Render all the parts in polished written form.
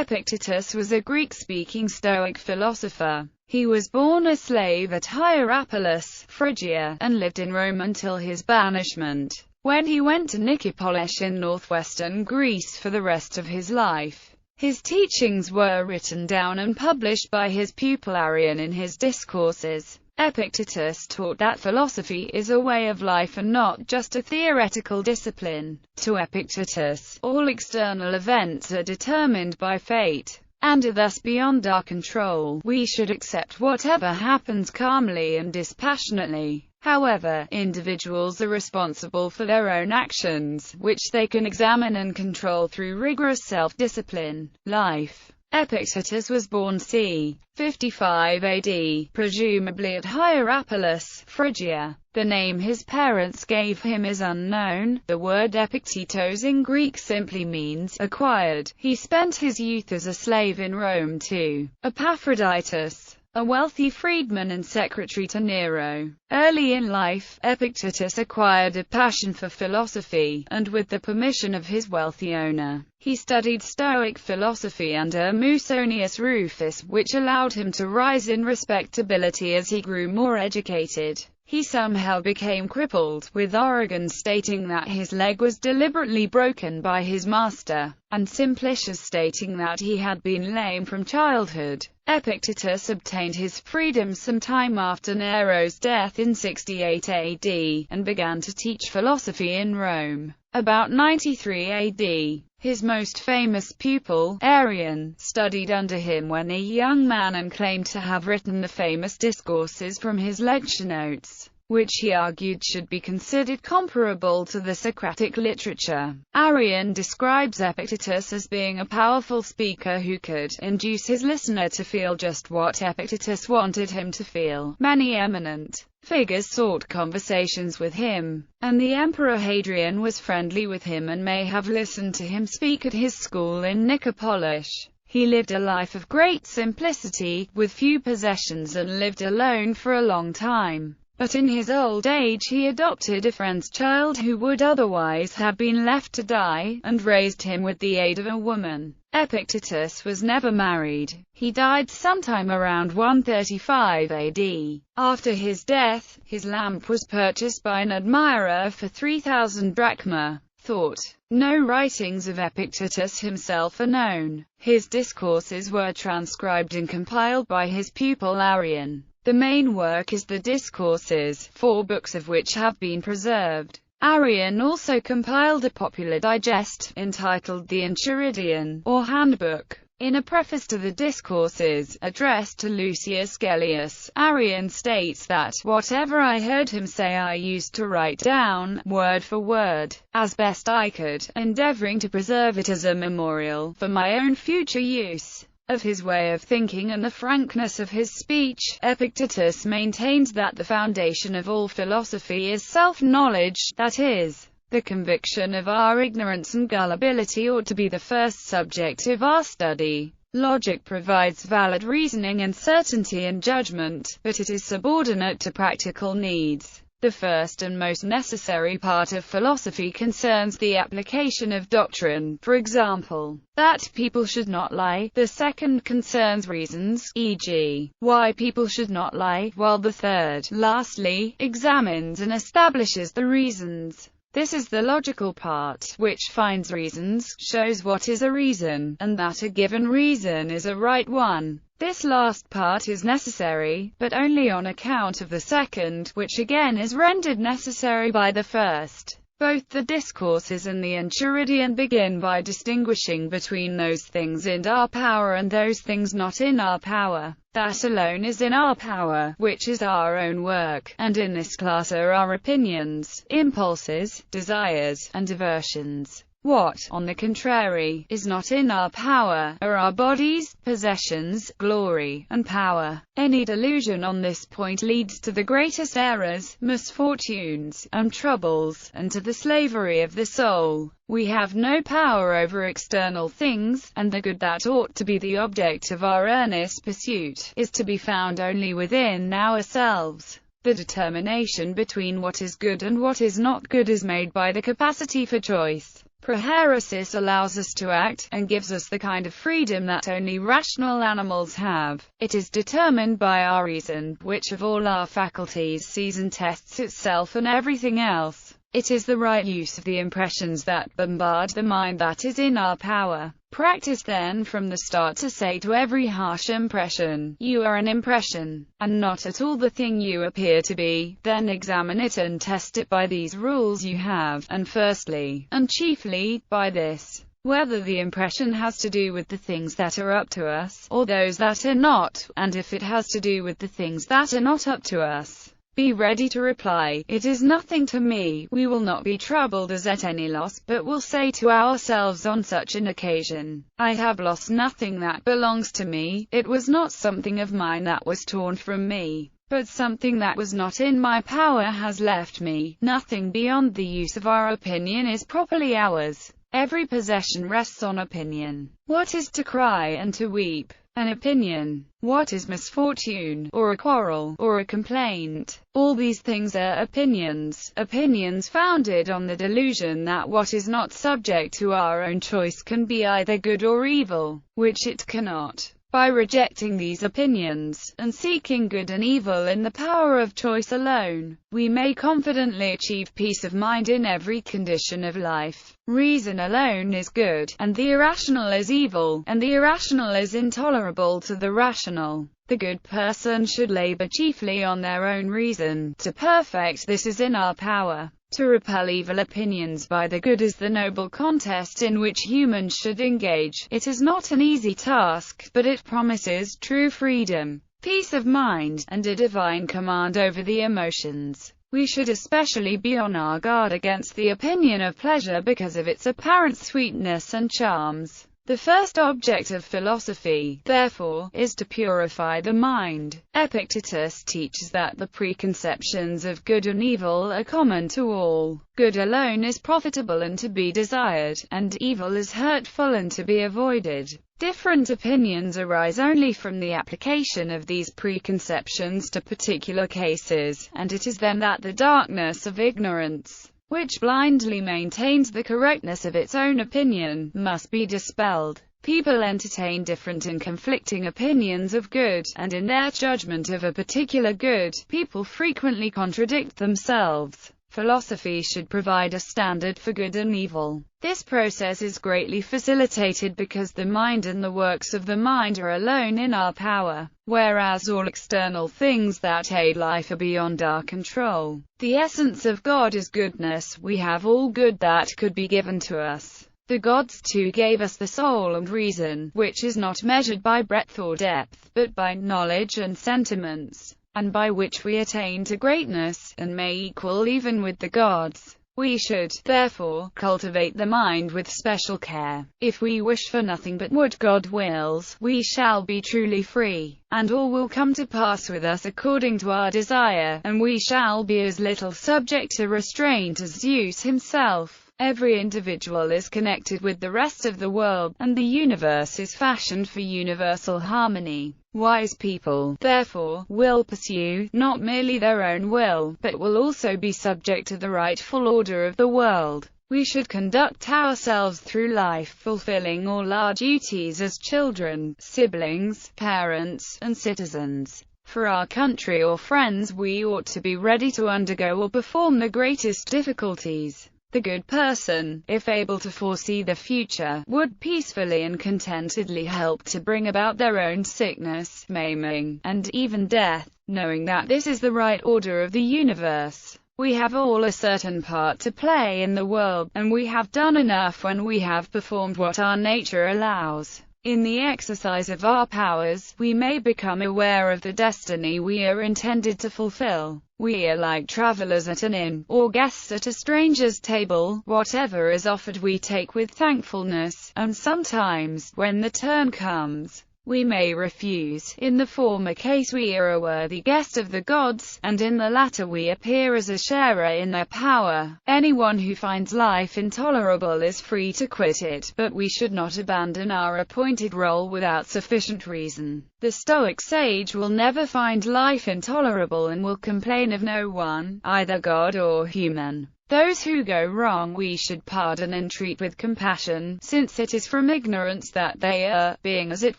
Epictetus was a Greek-speaking Stoic philosopher. He was born a slave at Hierapolis, Phrygia, and lived in Rome until his banishment, when he went to Nicopolis in northwestern Greece for the rest of his life. His teachings were written down and published by his pupil Arian in his discourses. Epictetus taught that philosophy is a way of life and not just a theoretical discipline. To Epictetus, all external events are determined by fate, and are thus beyond our control. We should accept whatever happens calmly and dispassionately. However, individuals are responsible for their own actions, which they can examine and control through rigorous self-discipline. Life. Epictetus was born c. 55 AD, presumably at Hierapolis, Phrygia. The name his parents gave him is unknown. The word Epictetos in Greek simply means acquired. He spent his youth as a slave in Rome to Epictetus, a wealthy freedman and secretary to Nero. Early in life, Epictetus acquired a passion for philosophy, and with the permission of his wealthy owner, he studied Stoic philosophy under Musonius Rufus, which allowed him to rise in respectability as he grew more educated. He somehow became crippled, with Origen stating that his leg was deliberately broken by his master, and Simplicius stating that he had been lame from childhood. Epictetus obtained his freedom some time after Nero's death in 68 AD, and began to teach philosophy in Rome. About 93 AD, his most famous pupil, Arian, studied under him when a young man and claimed to have written the famous discourses from his lecture notes, which he argued should be considered comparable to the Socratic literature. Arian describes Epictetus as being a powerful speaker who could induce his listener to feel just what Epictetus wanted him to feel. Many eminent figures sought conversations with him, and the Emperor Hadrian was friendly with him and may have listened to him speak at his school in Nicopolis. He lived a life of great simplicity, with few possessions, and lived alone for a long time. But in his old age he adopted a friend's child who would otherwise have been left to die, and raised him with the aid of a woman. Epictetus was never married. He died sometime around 135 AD. After his death, his lamp was purchased by an admirer for 3,000 drachma. Thought. No writings of Epictetus himself are known. His discourses were transcribed and compiled by his pupil Arian. The main work is the Discourses, 4 books of which have been preserved. Arian also compiled a popular digest, entitled the Enchiridion, or Handbook. In a preface to the Discourses, addressed to Lucius Gellius, Arian states that, "Whatever I heard him say I used to write down, word for word, as best I could, endeavoring to preserve it as a memorial, for my own future use." Of his way of thinking and the frankness of his speech, Epictetus maintains that the foundation of all philosophy is self-knowledge, that is, the conviction of our ignorance and gullibility ought to be the first subject of our study. Logic provides valid reasoning and certainty in judgment, but it is subordinate to practical needs. The first and most necessary part of philosophy concerns the application of doctrine, for example, that people should not lie. The second concerns reasons, e.g., why people should not lie, while the third, lastly, examines and establishes the reasons. This is the logical part, which finds reasons, shows what is a reason, and that a given reason is a right one. This last part is necessary, but only on account of the second, which again is rendered necessary by the first. Both the Discourses and the Enchiridion begin by distinguishing between those things in our power and those things not in our power. That alone is in our power, which is our own work, and in this class are our opinions, impulses, desires, and aversions. What, on the contrary, is not in our power, are our bodies, possessions, glory, and power. Any delusion on this point leads to the greatest errors, misfortunes, and troubles, and to the slavery of the soul. We have no power over external things, and the good that ought to be the object of our earnest pursuit, is to be found only within ourselves. The determination between what is good and what is not good is made by the capacity for choice. Prohairesis allows us to act, and gives us the kind of freedom that only rational animals have. It is determined by our reason, which of all our faculties sees and tests itself and everything else. It is the right use of the impressions that bombard the mind that is in our power. Practice then from the start to say to every harsh impression, "You are an impression, and not at all the thing you appear to be." Then examine it and test it by these rules you have, and firstly, and chiefly, by this: whether the impression has to do with the things that are up to us, or those that are not, and if it has to do with the things that are not up to us, be ready to reply, "It is nothing to me." We will not be troubled as at any loss, but will say to ourselves on such an occasion, "I have lost nothing that belongs to me. It was not something of mine that was torn from me, but something that was not in my power has left me." Nothing beyond the use of our opinion is properly ours. Every possession rests on opinion. What is to cry and to weep? An opinion. What is misfortune, or a quarrel, or a complaint? All these things are opinions. Opinions founded on the delusion that what is not subject to our own choice can be either good or evil, which it cannot. By rejecting these opinions, and seeking good and evil in the power of choice alone, we may confidently achieve peace of mind in every condition of life. Reason alone is good, and the irrational is evil, and the irrational is intolerable to the rational. The good person should labor chiefly on their own reason. To perfect this is in our power. To repel evil opinions by the good is the noble contest in which humans should engage. It is not an easy task, but it promises true freedom, peace of mind, and a divine command over the emotions. We should especially be on our guard against the opinion of pleasure because of its apparent sweetness and charms. The first object of philosophy, therefore, is to purify the mind. Epictetus teaches that the preconceptions of good and evil are common to all. Good alone is profitable and to be desired, and evil is hurtful and to be avoided. Different opinions arise only from the application of these preconceptions to particular cases, and it is then that the darkness of ignorance, which blindly maintains the correctness of its own opinion, must be dispelled. People entertain different and conflicting opinions of good, and in their judgment of a particular good, people frequently contradict themselves. Philosophy should provide a standard for good and evil. This process is greatly facilitated because the mind and the works of the mind are alone in our power, whereas all external things that aid life are beyond our control. The essence of God is goodness. We have all good that could be given to us. The gods too gave us the soul and reason, which is not measured by breadth or depth, but by knowledge and sentiments, and by which we attain to greatness, and may equal even with the gods. We should, therefore, cultivate the mind with special care. If we wish for nothing but what God wills, we shall be truly free, and all will come to pass with us according to our desire, and we shall be as little subject to restraint as Zeus himself. Every individual is connected with the rest of the world, and the universe is fashioned for universal harmony. Wise people, therefore, will pursue, not merely their own will, but will also be subject to the rightful order of the world. We should conduct ourselves through life, fulfilling all our duties as children, siblings, parents, and citizens. For our country or friends we ought to be ready to undergo or perform the greatest difficulties. The good person, if able to foresee the future, would peacefully and contentedly help to bring about their own sickness, maiming, and even death, knowing that this is the right order of the universe. We have all a certain part to play in the world, and we have done enough when we have performed what our nature allows. In the exercise of our powers, we may become aware of the destiny we are intended to fulfill. We are like travelers at an inn, or guests at a stranger's table. Whatever is offered we take with thankfulness, and sometimes, when the turn comes, we may refuse. In the former case we are a worthy guest of the gods, and in the latter we appear as a sharer in their power. Anyone who finds life intolerable is free to quit it, but we should not abandon our appointed role without sufficient reason. The Stoic sage will never find life intolerable and will complain of no one, either God or human. Those who go wrong we should pardon and treat with compassion, since it is from ignorance that they are, being as it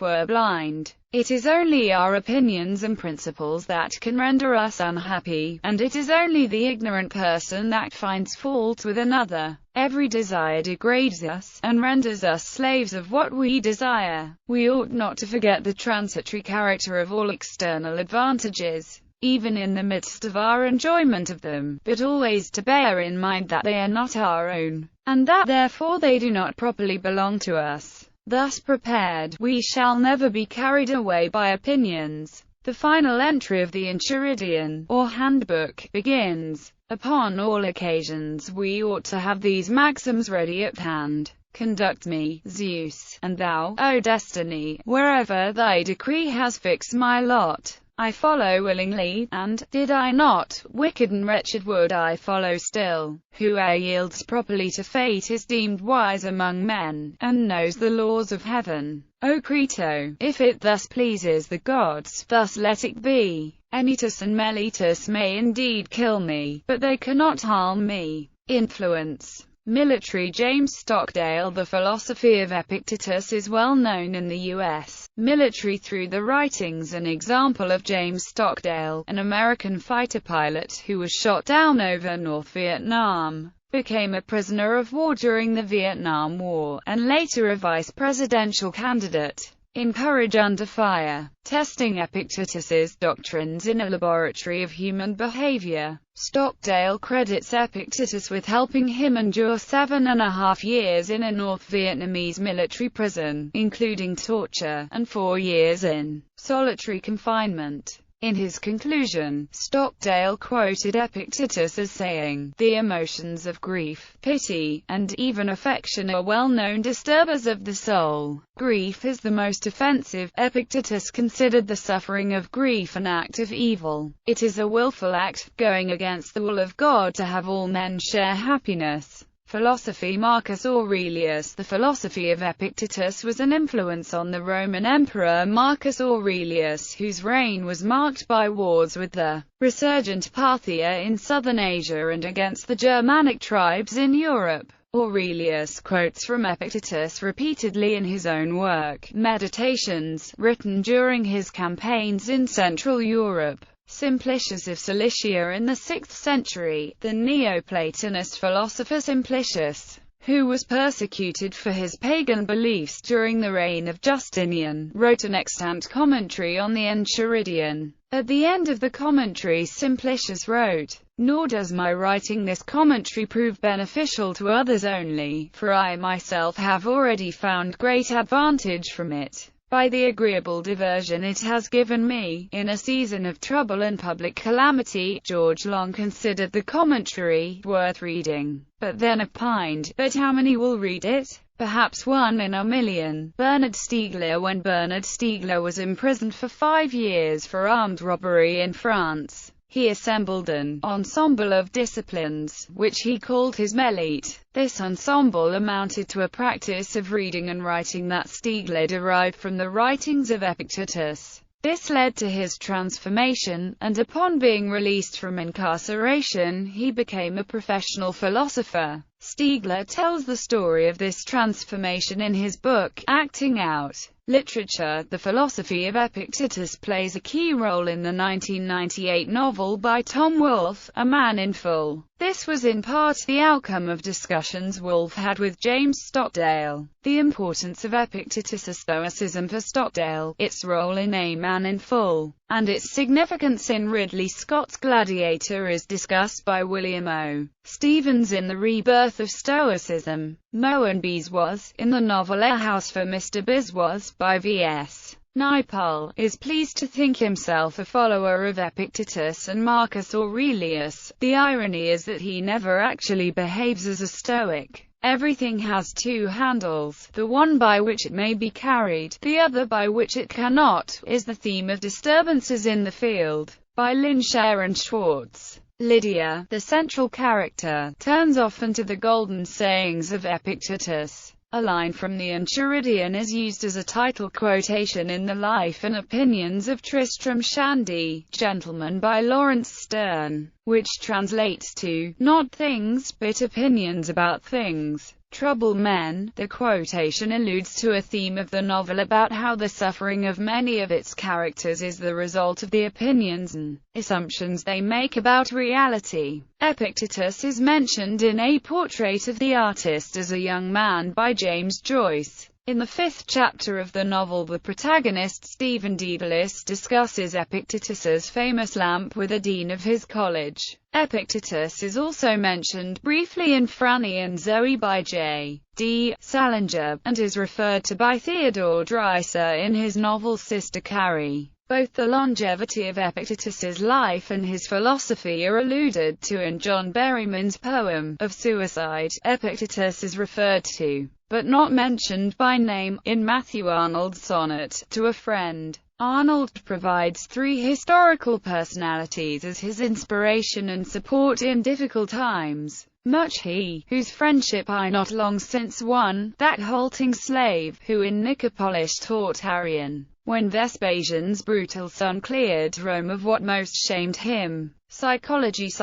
were blind. It is only our opinions and principles that can render us unhappy, and it is only the ignorant person that finds fault with another. Every desire degrades us, and renders us slaves of what we desire. We ought not to forget the transitory character of all external advantages, even in the midst of our enjoyment of them, but always to bear in mind that they are not our own, and that therefore they do not properly belong to us. Thus prepared, we shall never be carried away by opinions. The final entry of the Enchiridion, or handbook, begins, "Upon all occasions we ought to have these maxims ready at hand. Conduct me, Zeus, and thou, O Destiny, wherever thy decree has fixed my lot. I follow willingly, and, did I not, wicked and wretched would I follow still. Whoe'er yields properly to fate is deemed wise among men, and knows the laws of heaven. O Crito, if it thus pleases the gods, thus let it be. Anytus and Meletus may indeed kill me, but they cannot harm me." Influence. Military. James Stockdale. The philosophy of Epictetus is well known in the U.S. military through the writings and example of James Stockdale, an American fighter pilot who was shot down over North Vietnam, became a prisoner of war during the Vietnam War, and later a vice-presidential candidate. In Courage Under Fire, testing Epictetus's doctrines in a laboratory of human behavior. Stockdale credits Epictetus with helping him endure 7.5 years in a North Vietnamese military prison, including torture, and 4 years in solitary confinement. In his conclusion, Stockdale quoted Epictetus as saying, "The emotions of grief, pity, and even affection are well-known disturbers of the soul. Grief is the most offensive. Epictetus considered the suffering of grief an act of evil. It is a willful act, going against the will of God to have all men share happiness." Philosophy. Marcus Aurelius. The philosophy of Epictetus was an influence on the Roman Emperor Marcus Aurelius, whose reign was marked by wars with the resurgent Parthia in southern Asia and against the Germanic tribes in Europe. Aurelius quotes from Epictetus repeatedly in his own work, Meditations, written during his campaigns in Central Europe. Simplicius of Cilicia. In the 6th century, the Neoplatonist philosopher Simplicius, who was persecuted for his pagan beliefs during the reign of Justinian, wrote an extant commentary on the Enchiridion. At the end of the commentary Simplicius wrote, "Nor does my writing this commentary prove beneficial to others only, for I myself have already found great advantage from it, by the agreeable diversion it has given me, in a season of trouble and public calamity." George Long considered the commentary worth reading, but then opined, "But how many will read it? Perhaps 1 in a million." Bernard Stiegler. When Bernard Stiegler was imprisoned for 5 years for armed robbery in France, he assembled an ensemble of disciplines, which he called his Melite. This ensemble amounted to a practice of reading and writing that Stiegler derived from the writings of Epictetus. This led to his transformation, and upon being released from incarceration, he became a professional philosopher. Stiegler tells the story of this transformation in his book, Acting Out. Literature. The philosophy of Epictetus plays a key role in the 1998 novel by Tom Wolfe, A Man in Full. This was in part the outcome of discussions Wolfe had with James Stockdale. The importance of Epictetus' Stoicism for Stockdale, its role in A Man in Full, and its significance in Ridley Scott's Gladiator is discussed by William O. Stevens in The Rebirth of Stoicism. Moen Biswas, in the novel A House for Mr. Biswas, by V.S. Naipaul, is pleased to think himself a follower of Epictetus and Marcus Aurelius. The irony is that he never actually behaves as a Stoic. Everything has 2 handles, the one by which it may be carried, the other by which it cannot, is the theme of Disturbances in the Field, by Lynn Sharon Schwartz. Lydia, the central character, turns often to the golden sayings of Epictetus. A line from the Enchiridion is used as a title quotation in The Life and Opinions of Tristram Shandy, Gentleman by Lawrence Sterne, which translates to, "Not things, but opinions about things, trouble men." The quotation alludes to a theme of the novel about how the suffering of many of its characters is the result of the opinions and assumptions they make about reality. Epictetus is mentioned in A Portrait of the Artist as a Young Man by James Joyce. In the 5th chapter of the novel, the protagonist Stephen Dedalus discusses Epictetus's famous lamp with a dean of his college. Epictetus is also mentioned briefly in Franny and Zoe by J.D. Salinger, and is referred to by Theodore Dreiser in his novel Sister Carrie. Both the longevity of Epictetus's life and his philosophy are alluded to in John Berryman's poem of Suicide. Epictetus is referred to, but not mentioned by name, in Matthew Arnold's sonnet, To a Friend. Arnold provides 3 historical personalities as his inspiration and support in difficult times. Much he, whose friendship I not long since won, that halting slave, who in Nicopolis taught Arrian, when Vespasian's brutal son cleared Rome of what most shamed him. Psychologist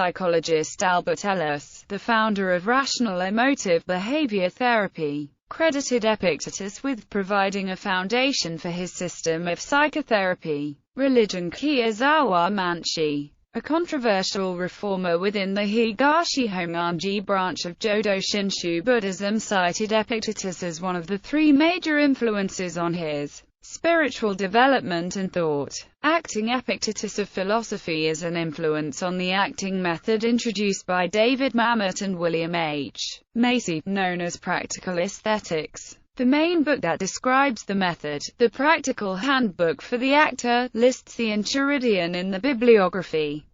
Albert Ellis, the founder of rational emotive behavior therapy, credited Epictetus with providing a foundation for his system of psychotherapy. Religion. Kiyozawa Manshi, a controversial reformer within the Higashi Honganji branch of Jodo Shinshu Buddhism, cited Epictetus as one of the 3 major influences on his spiritual development and thought. Acting. Epictetus of philosophy is an influence on the acting method introduced by David Mamet and William H. Macy, known as practical aesthetics. The main book that describes the method, The Practical Handbook for the Actor, lists the Enchiridion in the bibliography.